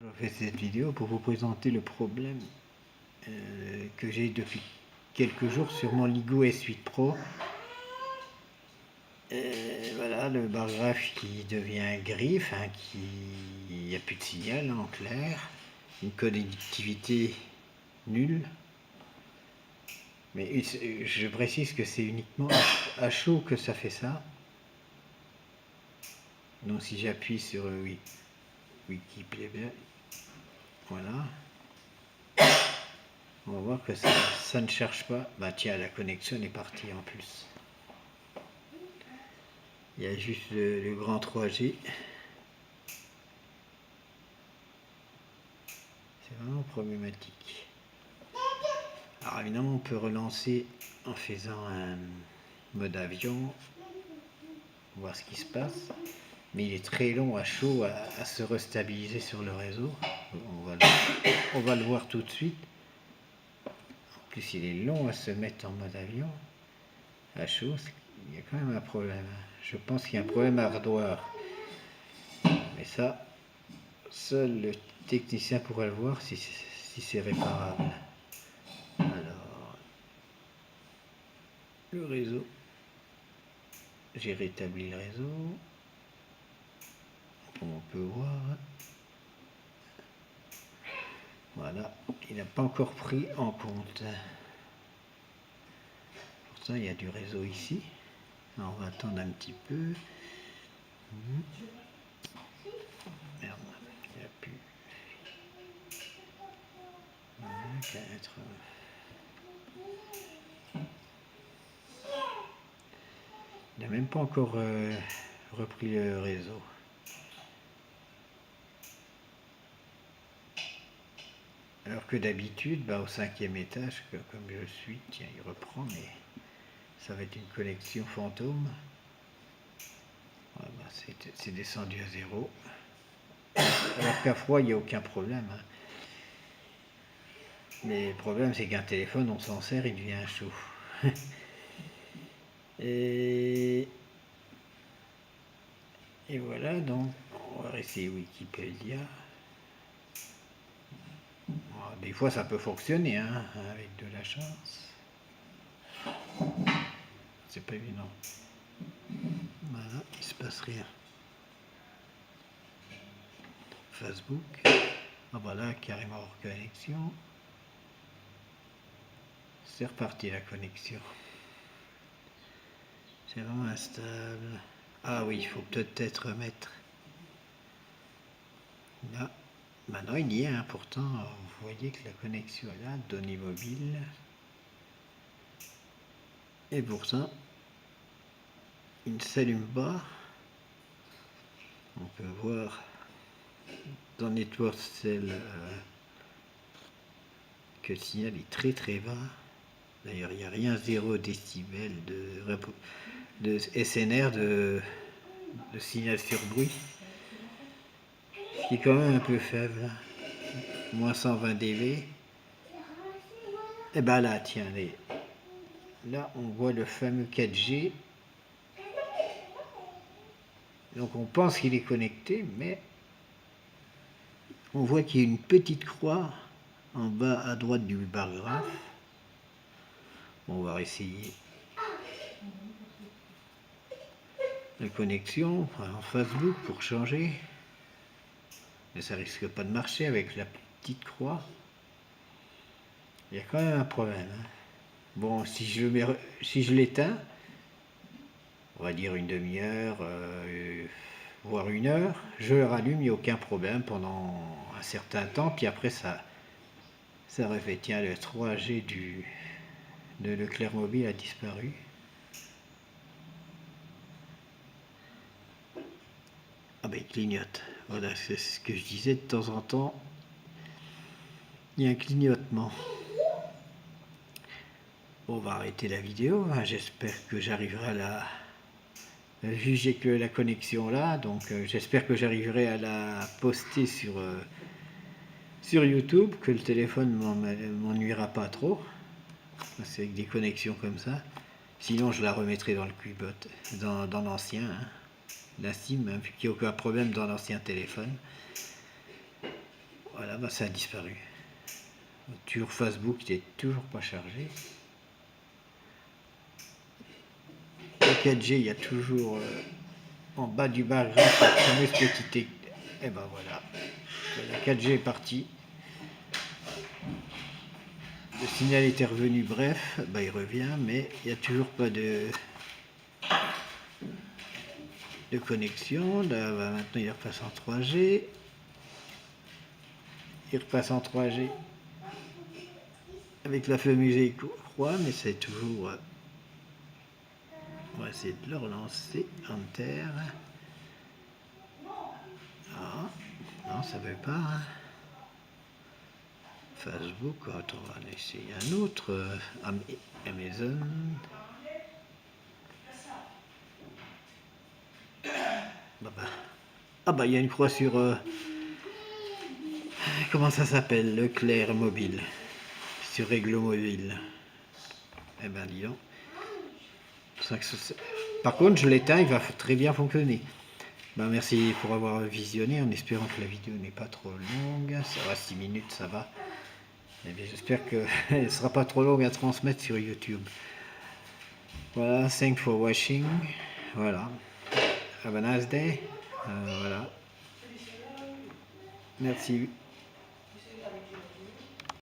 Je fais cette vidéo pour vous présenter le problème que j'ai depuis quelques jours sur mon Ligo S8 Pro. Voilà, le bar graphe qui devient gris, il n'y a plus de signal en clair, une connectivité nulle. Mais je précise que c'est uniquement à chaud que ça fait ça. Donc si j'appuie sur Wikipédia, voilà. On va voir que ça ne cherche pas. Bah tiens, la connexion est partie en plus. Il y a juste le grand 3G. C'est vraiment problématique. Alors évidemment, on peut relancer en faisant un mode avion. Voir ce qui se passe. Mais il est très long à chaud à se restabiliser sur le réseau. On va le voir tout de suite. En plus, il est long à se mettre en mode avion. À chaud, il y a quand même un problème. Je pense qu'il y a un problème hardware. Mais ça, seul le technicien pourra le voir si c'est réparable. Alors, le réseau. J'ai rétabli le réseau. Comme on peut voir. Voilà, il n'a pas encore pris en compte. Pourtant, il y a du réseau ici. Alors, on va attendre un petit peu. Merde, il n'y a plus. 4. Il n'a même pas encore repris le réseau. Alors que d'habitude, au 5e étage, comme je suis, tiens, il reprend, mais ça va être une connexion fantôme. Voilà, c'est descendu à 0. Alors qu'à froid, il n'y a aucun problème. Mais le problème, c'est qu'un téléphone, on s'en sert, il devient chaud. Et voilà, donc, on va essayer Wikipédia. Bon, des fois, ça peut fonctionner, avec de la chance. C'est pas évident. Voilà, il se passe rien. Facebook. Ah voilà, carrément hors connexion. C'est reparti la connexion. C'est vraiment instable. Ah oui, il faut peut-être remettre. Là, maintenant il y est, pourtant, vous voyez que la connexion est là, données mobiles. Et pourtant, il ne s'allume pas. On peut voir dans Network Cell que le signal est très très bas. D'ailleurs, il n'y a rien 0 décibel de SNR, de signal sur bruit. Ce qui est quand même un peu faible. Moins 120 dB. Et ben là, tiens, là on voit le fameux 4G. Donc on pense qu'il est connecté, mais on voit qu'il y a une petite croix en bas à droite du bar graphe. Bon, on va essayer la connexion en Facebook pour changer. Mais ça risque pas de marcher avec la petite croix. Il y a quand même un problème. Bon, si je l'éteins, on va dire une demi-heure, voire 1 heure, je le rallume, il n'y a aucun problème pendant un certain temps, puis après ça refait. Tiens, le 3G de Leclerc Mobile a disparu. Ah ben il clignote. Voilà, c'est ce que je disais, de temps en temps, il y a un clignotement. Bon, on va arrêter la vidéo, j'espère que j'arriverai à la... Vu j'ai que la connexion là, donc j'espère que j'arriverai à la poster sur YouTube, que le téléphone m'ennuiera pas trop. C'est avec des connexions comme ça. Sinon je la remettrai dans le cubote, dans l'ancien, la SIM, vu qu'il n'y a aucun problème dans l'ancien téléphone. Voilà, bah ça a disparu. Sur Facebook, il n'est toujours pas chargé. Le 4G, il y a toujours en bas du barrage la fameuse petite. Et ben voilà. La 4G est partie. Le signal était revenu, bref, bah il revient, mais il n'y a toujours pas de connexion. Là, bah, maintenant il repasse en 3G. Il repasse en 3G avec la fameuse écrou, mais c'est toujours. On va essayer de le relancer en terre. Ah, non, ça veut pas. Hein. Facebook, attends, on va en essayer un autre. Amazon. Ah bah il y a une croix sur. Comment ça s'appelle? Leclerc mobile. Sur Réglo mobile. Eh ben dis donc. Par contre, je l'éteins, il va très bien fonctionner. Ben, merci pour avoir visionné, en espérant que la vidéo n'est pas trop longue. Ça va, 6 minutes, ça va. Eh bien, j'espère qu'elle ne sera pas trop longue à transmettre sur YouTube. Voilà, thanks for watching. Voilà. Have a nice day. Voilà. Merci.